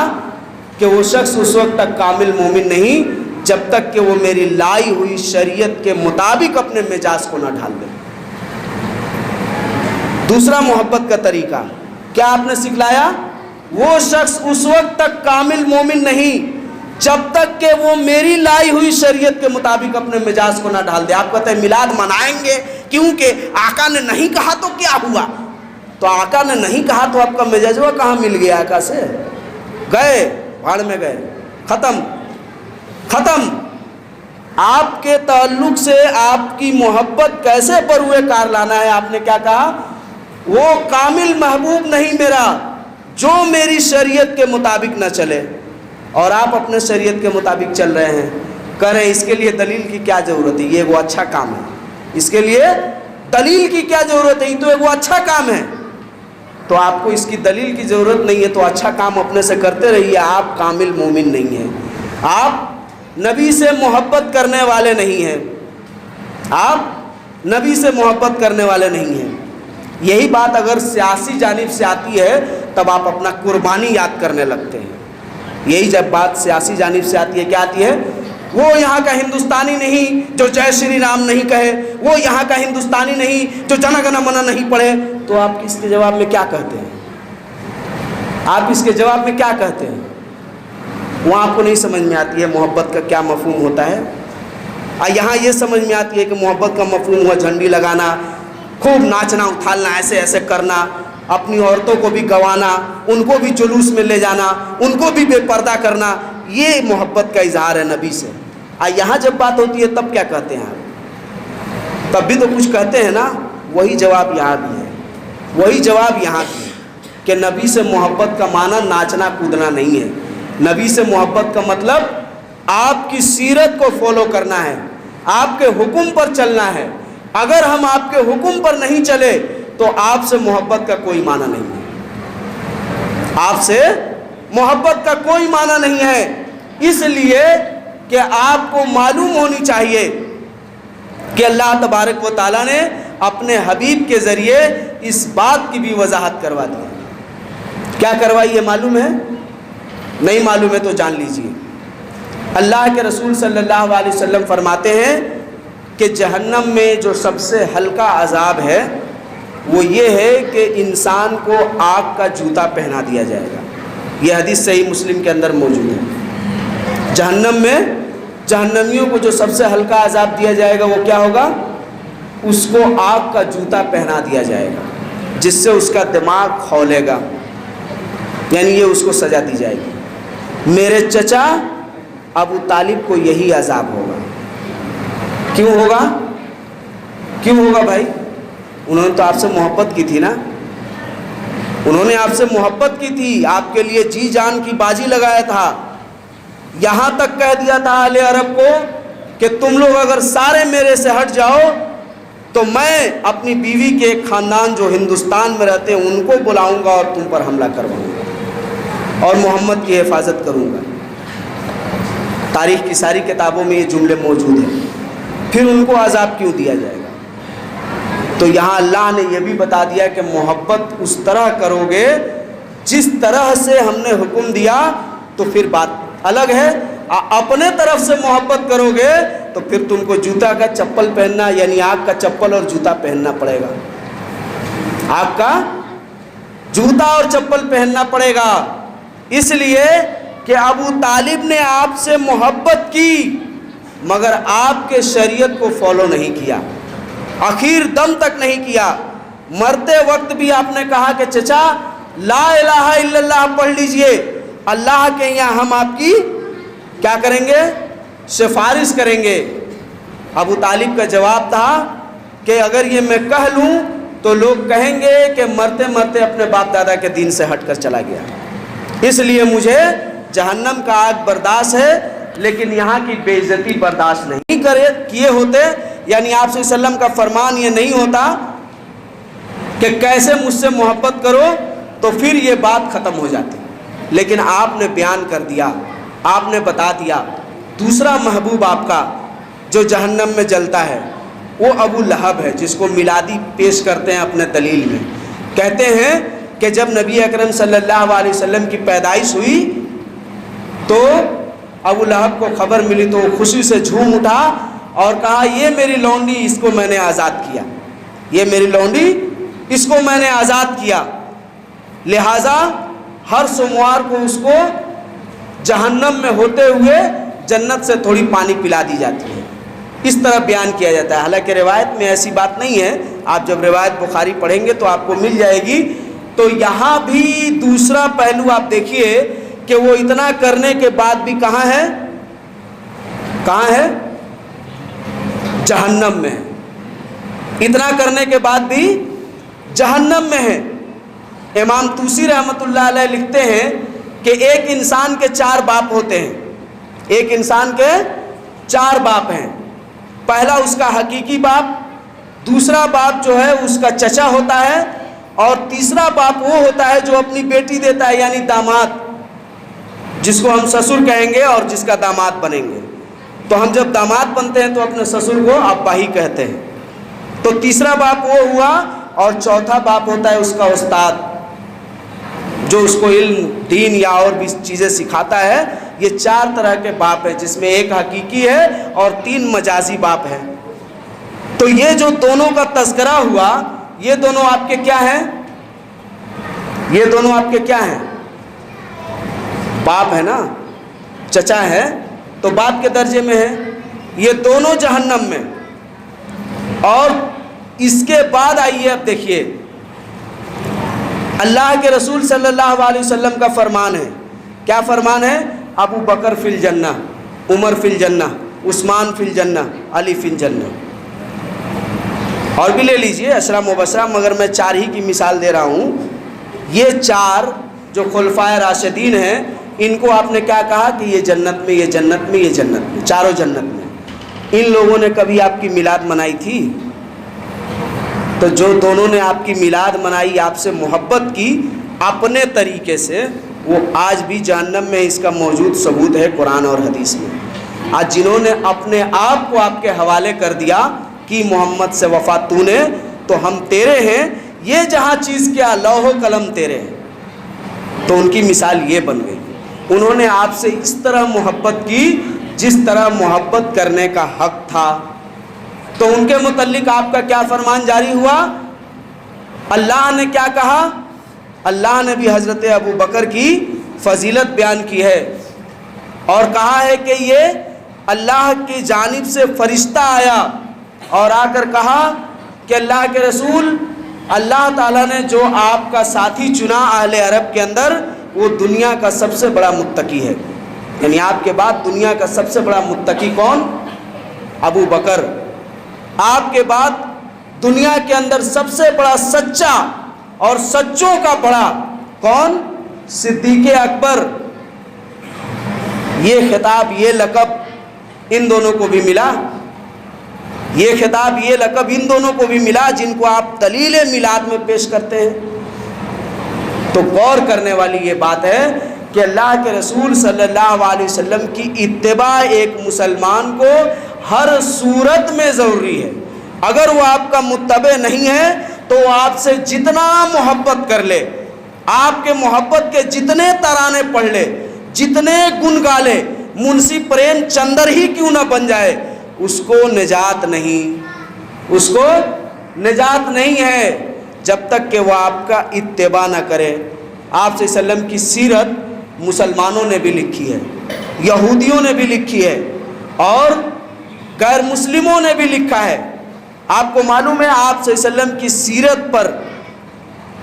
کہ وہ شخص اس وقت تک کامل مومن نہیں جب تک کہ وہ میری لائی ہوئی شریعت کے مطابق اپنے مزاج کو نہ ڈھال دے۔ دوسرا محبت کا طریقہ کیا آپ نے سکھلایا؟ وہ شخص اس وقت تک کامل مومن نہیں جب تک کہ وہ میری لائی ہوئی شریعت کے مطابق اپنے مزاج کو نہ ڈھال دے۔ آپ کہتے ہیں میلاد منائیں گے کیونکہ آقا نے نہیں کہا تو کیا ہوا؟ تو آقا نے نہیں کہا تو آپ کا مزاجوا کہاں مل گیا؟ آقا سے گئے، بھاڑ میں گئے، ختم۔ آپ کے تعلق سے آپ کی محبت کیسے بروئے کار لانا ہے؟ آپ نے کیا کہا؟ وہ کامل محبوب نہیں میرا جو میری شریعت کے مطابق نہ چلے، اور آپ اپنے شریعت کے مطابق چل رہے ہیں۔ کہہ رہے ہیں اس کے لیے دلیل کی کیا ضرورت ہے، یہ وہ اچھا کام ہے، اس کے لیے دلیل کی کیا ضرورت ہے، یہ تو وہ اچھا کام ہے۔ تو آپ کو اس کی دلیل کی ضرورت نہیں ہے، تو اچھا کام اپنے سے کرتے رہیے، آپ کامل مومن نہیں ہیں، آپ نبی سے محبت کرنے والے نہیں ہیں، آپ نبی سے محبت کرنے والے نہیں ہیں۔ یہی بات اگر سیاسی جانب سے آتی ہے تب آپ اپنا قربانی یاد کرنے لگتے ہیں۔ یہی جب بات سیاسی جانب سے آتی ہے، کیا آتی ہے؟ وہ یہاں کا ہندوستانی نہیں جو جے شری رام نہیں کہے، وہ یہاں کا ہندوستانی نہیں جو جن گن من نہیں پڑھے. تو آپ اس کے جواب میں کیا کہتے ہیں؟ آپ اس کے جواب میں کیا کہتے ہیں؟ وہ آپ کو نہیں سمجھ میں آتی ہے محبت کا کیا مفہوم ہوتا ہے. یہاں یہ سمجھ میں آتی ہے کہ محبت کا مفہوم ہوا جھنڈی لگانا، خوب ناچنا اتھالنا، ایسے ایسے کرنا، اپنی عورتوں کو بھی گوانا، ان کو بھی جلوس میں لے جانا، ان کو بھی بے پردہ کرنا، یہ محبت کا اظہار ہے نبی سے. یہاں جب بات ہوتی ہے تب کیا کہتے ہیں آپ؟ تب بھی تو کچھ کہتے ہیں نا. وہی جواب یہاں بھی ہے، وہی جواب یہاں بھی ہے کہ نبی سے محبت کا معنی ناچنا کودنا نہیں ہے. نبی سے محبت کا مطلب آپ کی سیرت کو فالو کرنا ہے، آپ کے حکم پر چلنا ہے. اگر ہم آپ کے حکم پر نہیں چلے تو آپ سے محبت کا کوئی معنی نہیں ہے. آپ سے محبت کا کوئی معنی نہیں ہے. اس لیے کہ آپ کو معلوم ہونی چاہیے کہ اللہ تبارک و تعالیٰ نے اپنے حبیب کے ذریعے اس بات کی بھی وضاحت کروا دی. کیا کروائی ہے معلوم ہے؟ نہیں معلوم ہے تو جان لیجئے. اللہ کے رسول صلی اللہ علیہ وسلم فرماتے ہیں کہ جہنم میں جو سب سے ہلکا عذاب ہے وہ یہ ہے کہ انسان کو آگ کا جوتا پہنا دیا جائے گا. یہ حدیث صحیح مسلم کے اندر موجود ہے. جہنم میں جہنمیوں کو جو سب سے ہلکا عذاب دیا جائے گا وہ کیا ہوگا؟ اس کو آگ کا جوتا پہنا دیا جائے گا جس سے اس کا دماغ کھولے گا، یعنی یہ اس کو سزا دی جائے گی. میرے چچا ابو طالب کو یہی عذاب ہوگا. کیوں ہوگا؟ کیوں ہوگا بھائی؟ انہوں نے تو آپ سے محبت کی تھی نا، انہوں نے آپ سے محبت کی تھی، آپ کے لیے جی جان کی بازی لگایا تھا. یہاں تک کہہ دیا تھا اہل عرب کو کہ تم لوگ اگر سارے میرے سے ہٹ جاؤ تو میں اپنی بیوی کے ایک خاندان جو ہندوستان میں رہتے ہیں ان کو بلاؤں گا اور تم پر حملہ کرواؤں گا اور محمد کی حفاظت کروں گا. تاریخ کی ساری کتابوں میں یہ جملے موجود ہیں. پھر ان کو عذاب کیوں دیا جائے گا؟ تو یہاں اللہ نے یہ بھی بتا دیا کہ محبت اس طرح کرو گے جس طرح سے ہم نے حکم دیا. تو پھر بات الگ ہے. اپنے طرف سے محبت کرو گے تو پھر تم کو جوتا کا چپل پہننا، یعنی آگ کا چپل اور جوتا پہننا پڑے گا. آگ کا جوتا اور چپل پہننا پڑے گا. اس لیے کہ ابو طالب نے آپ سے محبت کی مگر آپ کے شریعت کو فالو نہیں کیا، آخر دم تک نہیں کیا. مرتے وقت بھی آپ نے کہا کہ چچا لا الہ الا اللہ پڑھ لیجئے، اللہ کے یہاں ہم آپ کی کیا کریں گے؟ سفارش کریں گے. ابو طالب کا جواب تھا کہ اگر یہ میں کہہ لوں تو لوگ کہیں گے کہ مرتے مرتے اپنے باپ دادا کے دین سے ہٹ کر چلا گیا، اس لیے مجھے جہنم کا آگ برداشت ہے لیکن یہاں کی بے عزتی برداشت نہیں کیے ہوتے. یعنی آپ صلی اللہ علیہ وسلم کا فرمان یہ نہیں ہوتا کہ کیسے مجھ سے محبت کرو تو پھر یہ بات ختم ہو جاتی. لیکن آپ نے بیان کر دیا، آپ نے بتا دیا. دوسرا محبوب آپ کا جو جہنم میں جلتا ہے وہ ابو لہب ہے، جس کو میلادی پیش کرتے ہیں اپنے دلیل میں. کہتے ہیں کہ جب نبی اکرم صلی اللہ علیہ وسلم کی پیدائش ہوئی تو ابو لہب کو خبر ملی تو وہ خوشی سے جھوم اٹھا اور کہا یہ میری لونڈی، اس کو میں نے آزاد کیا، یہ میری لونڈی، اس کو میں نے آزاد کیا، لہٰذا ہر سوموار کو اس کو جہنم میں ہوتے ہوئے جنت سے تھوڑی پانی پلا دی جاتی ہے. اس طرح بیان کیا جاتا ہے. حالانکہ روایت میں ایسی بات نہیں ہے، آپ جب روایت بخاری پڑھیں گے تو آپ کو مل جائے گی. تو یہاں بھی دوسرا پہلو آپ دیکھیے کہ وہ اتنا کرنے کے بعد بھی کہاں ہے؟ کہاں ہے؟ جہنم میں. اتنا کرنے کے بعد بھی جہنم میں ہے. امام طوسی رحمۃ اللہ علیہ لکھتے ہیں کہ ایک انسان کے 4 باپ ہوتے ہیں. ایک انسان کے 4 باپ ہیں. پہلا اس کا حقیقی باپ، دوسرا باپ جو ہے اس کا چچا ہوتا ہے، اور تیسرا باپ وہ ہوتا ہے جو اپنی بیٹی دیتا ہے، یعنی داماد، جس کو ہم سسر کہیں گے اور جس کا داماد بنیں گے. تو ہم جب داماد بنتے ہیں تو اپنے سسر کو ابا ہی کہتے ہیں. تو تیسرا باپ وہ ہوا، اور چوتھا باپ ہوتا ہے اس کا استاد جو اس کو علم دین یا اور بھی چیزیں سکھاتا ہے، یہ 4 طرح کے باپ ہیں، جس میں ایک حقیقی ہے اور 3 مجازی باپ ہیں۔ تو یہ جو دونوں کا تذکرہ ہوا، یہ دونوں آپ کے کیا ہیں؟ یہ دونوں آپ کے کیا ہیں؟ باپ ہے نا، چچا ہے تو باپ کے درجے میں ہے۔ یہ دونوں جہنم میں۔ اور اس کے بعد آئیے اب دیکھیے، اللہ کے رسول صلی اللہ علیہ وسلم کا فرمان ہے۔ کیا فرمان ہے؟ ابو بکر فی الجنہ، عمر فی الجنہ، عثمان فی الجنہ، علی فی الجنہ۔ اور بھی لے لیجئے عشرہ مبشرہ، مگر میں 4 ہی کی مثال دے رہا ہوں۔ یہ 4 جو خلفائے راشدین ہیں، ان کو آپ نے کیا کہا کہ یہ جنت میں، یہ جنت میں، یہ جنت میں، چاروں جنت میں۔ ان لوگوں نے کبھی آپ کی میلاد منائی تھی؟ تو جو دونوں نے آپ کی میلاد منائی، آپ سے محبت کی اپنے طریقے سے، وہ آج بھی جہنم میں۔ اس کا موجود ثبوت ہے قرآن اور حدیث میں۔ آج جنہوں نے اپنے آپ کو آپ کے حوالے کر دیا کہ محمد سے وفا تو نے، تو ہم تیرے ہیں، یہ جہاں چیز کیا، لوح و قلم تیرے ہیں، تو ان کی مثال یہ بن گئی۔ انہوں نے آپ سے اس طرح محبت کی جس طرح محبت کرنے کا حق تھا۔ تو ان کے متعلق آپ کا کیا فرمان جاری ہوا؟ اللہ نے کیا کہا؟ اللہ نے بھی حضرت ابو بکر کی فضیلت بیان کی ہے اور کہا ہے کہ یہ اللہ کی جانب سے فرشتہ آیا اور آ کر کہا کہ اللہ کے رسول، اللہ تعالیٰ نے جو آپ کا ساتھی چنا اہل عرب کے اندر، وہ دنیا کا سب سے بڑا متقی ہے۔ یعنی آپ کے بعد دنیا کا سب سے بڑا متقی کون؟ ابو بکر۔ آپ کے بعد دنیا کے اندر سب سے بڑا سچا اور سچوں کا بڑا کون؟ صدیق اکبر۔ یہ خطاب، یہ لقب ان دونوں کو بھی ملا، یہ خطاب، یہ لقب ان دونوں کو بھی ملا جن کو آپ دلیل میلاد میں پیش کرتے ہیں۔ تو غور کرنے والی یہ بات ہے کہ اللہ کے رسول صلی اللہ علیہ وسلم کی اتباع ایک مسلمان کو ہر صورت میں ضروری ہے۔ اگر وہ آپ کا متبع نہیں ہے تو وہ آپ سے جتنا محبت کر لے، آپ کے محبت کے جتنے ترانے پڑھ لے، جتنے گن گا لے، منشی پریم چندر ہی کیوں نہ بن جائے، اس کو نجات نہیں، اس کو نجات نہیں ہے جب تک کہ وہ آپ کا اتباع نہ کرے۔ آپ صلی اللہ علیہ وسلم کی سیرت مسلمانوں نے بھی لکھی ہے، یہودیوں نے بھی لکھی ہے اور غیر مسلموں نے بھی لکھا ہے۔ آپ کو معلوم ہے آپ صلی اللہ علیہ وسلم کی سیرت پر،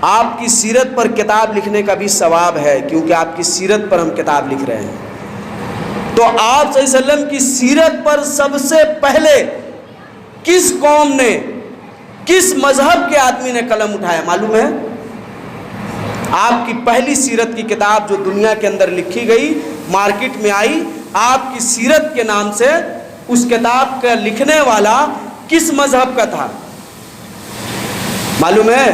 آپ کی سیرت پر کتاب لکھنے کا بھی ثواب ہے، کیونکہ آپ کی سیرت پر ہم کتاب لکھ رہے ہیں۔ تو آپ صلی اللہ علیہ وسلم کی سیرت پر سب سے پہلے کس قوم نے، کس مذہب کے آدمی نے قلم اٹھایا معلوم ہے؟ آپ کی پہلی سیرت کی کتاب جو دنیا کے اندر لکھی گئی، مارکیٹ میں آئی، آپ کی سیرت کے نام سے، اس کتاب کا لکھنے والا کس مذہب کا تھا معلوم ہے؟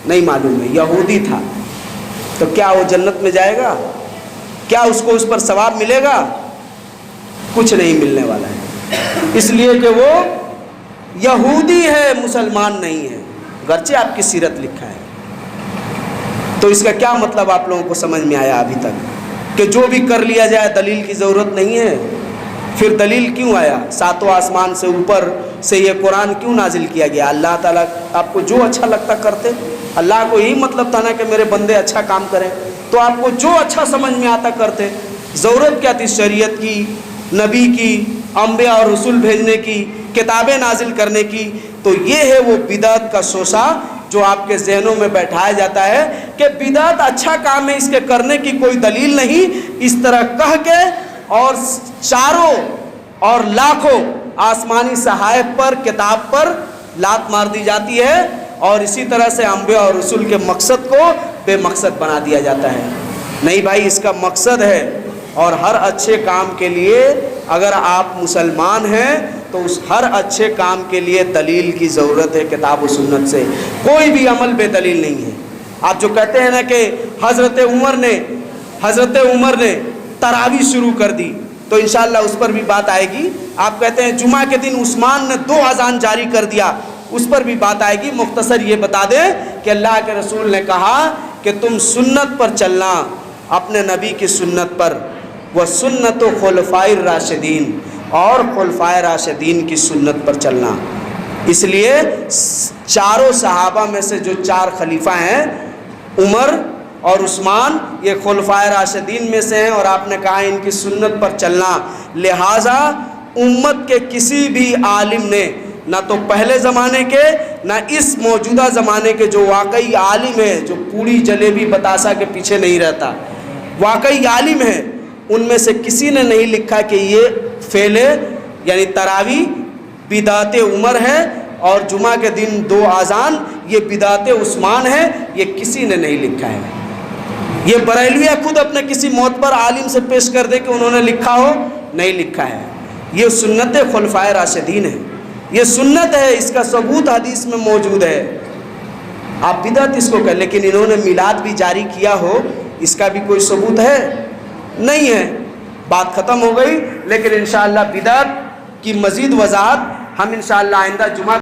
نہیں معلوم ہے، یہودی تھا۔ تو کیا وہ جنت میں جائے گا؟ کیا اس کو اس پر ثواب ملے گا؟ کچھ نہیں ملنے والا ہے، اس لیے کہ وہ یہودی ہے، مسلمان نہیں ہے، گرچہ آپ کی سیرت لکھا ہے۔ تو اس کا کیا مطلب آپ لوگوں کو سمجھ میں آیا ابھی تک کہ جو بھی کر لیا جائے دلیل کی ضرورت نہیں ہے؟ پھر دلیل کیوں آیا؟ ساتوں آسمان سے اوپر سے یہ قرآن کیوں نازل کیا گیا؟ اللہ تعالیٰ آپ کو جو اچھا لگتا کرتے، اللہ کو یہی مطلب تھا نا کہ میرے بندے اچھا کام کریں، تو آپ کو جو اچھا سمجھ میں آتا کرتے۔ ضرورت کیا تھی شریعت کی، نبی کی، انبیاء اور رسول بھیجنے کی، کتابیں نازل کرنے کی؟ تو یہ ہے وہ بدعت کا شوشہ جو آپ کے ذہنوں میں بیٹھایا جاتا ہے کہ بدعت اچھا کام ہے، اس کے کرنے کی کوئی دلیل نہیں، اس طرح کہہ کے اور چاروں اور لاکھوں آسمانی صحائف پر، کتاب پر لات مار دی جاتی ہے، اور اسی طرح سے انبیاء اور رسول کے مقصد کو بے مقصد بنا دیا جاتا ہے۔ نہیں بھائی، اس کا مقصد ہے، اور ہر اچھے کام کے لیے اگر آپ مسلمان ہیں تو اس ہر اچھے کام کے لیے دلیل کی ضرورت ہے، کتاب و سنت سے۔ کوئی بھی عمل بے دلیل نہیں ہے۔ آپ جو کہتے ہیں نا کہ حضرت عمر نے تراویح شروع کر دی، تو انشاءاللہ اس پر بھی بات آئے گی۔ آپ کہتے ہیں جمعہ کے دن عثمان نے 2 اذان جاری کر دیا، اس پر بھی بات آئے گی۔ مختصر یہ بتا دیں کہ اللہ کے رسول نے کہا کہ تم سنت پر چلنا، اپنے نبی کی سنت پر، وہ سنت و خلفائے راشدین، اور خلفائے راشدین کی سنت پر چلنا۔ اس لیے چاروں صحابہ میں سے جو 4 خلیفہ ہیں، عمر اور عثمان، یہ خلفائے راشدین میں سے ہیں، اور آپ نے کہا ان کی سنت پر چلنا۔ لہٰذا امت کے کسی بھی عالم نے، نہ تو پہلے زمانے کے نہ اس موجودہ زمانے کے جو واقعی عالم ہے، جو پوری جلیبی بتاسا کے پیچھے نہیں رہتا، واقعی عالم ہے، ان میں سے کسی نے نہیں لکھا کہ یہ فعل یعنی تراویح بدعت عمر ہے، اور جمعہ کے دن 2 اذان یہ بدعت عثمان ہے، یہ کسی نے نہیں لکھا ہے۔ یہ بریلویہ خود اپنے کسی معتبر عالم سے پیش کر دے کہ انہوں نے لکھا ہو، نہیں لکھا ہے۔ یہ سنت خلفائے راشدین ہے، یہ سنت ہے، اس کا ثبوت حدیث میں موجود ہے۔ آپ بدعت اس کو کہیں، لیکن انہوں نے میلاد بھی جاری کیا ہو، اس کا بھی کوئی ثبوت ہے؟ نہیں ہے۔ بات ختم ہو گئی، لیکن انشاءاللہ بدعت کی مزید وضاحت ہم انشاءاللہ آئندہ جمعہ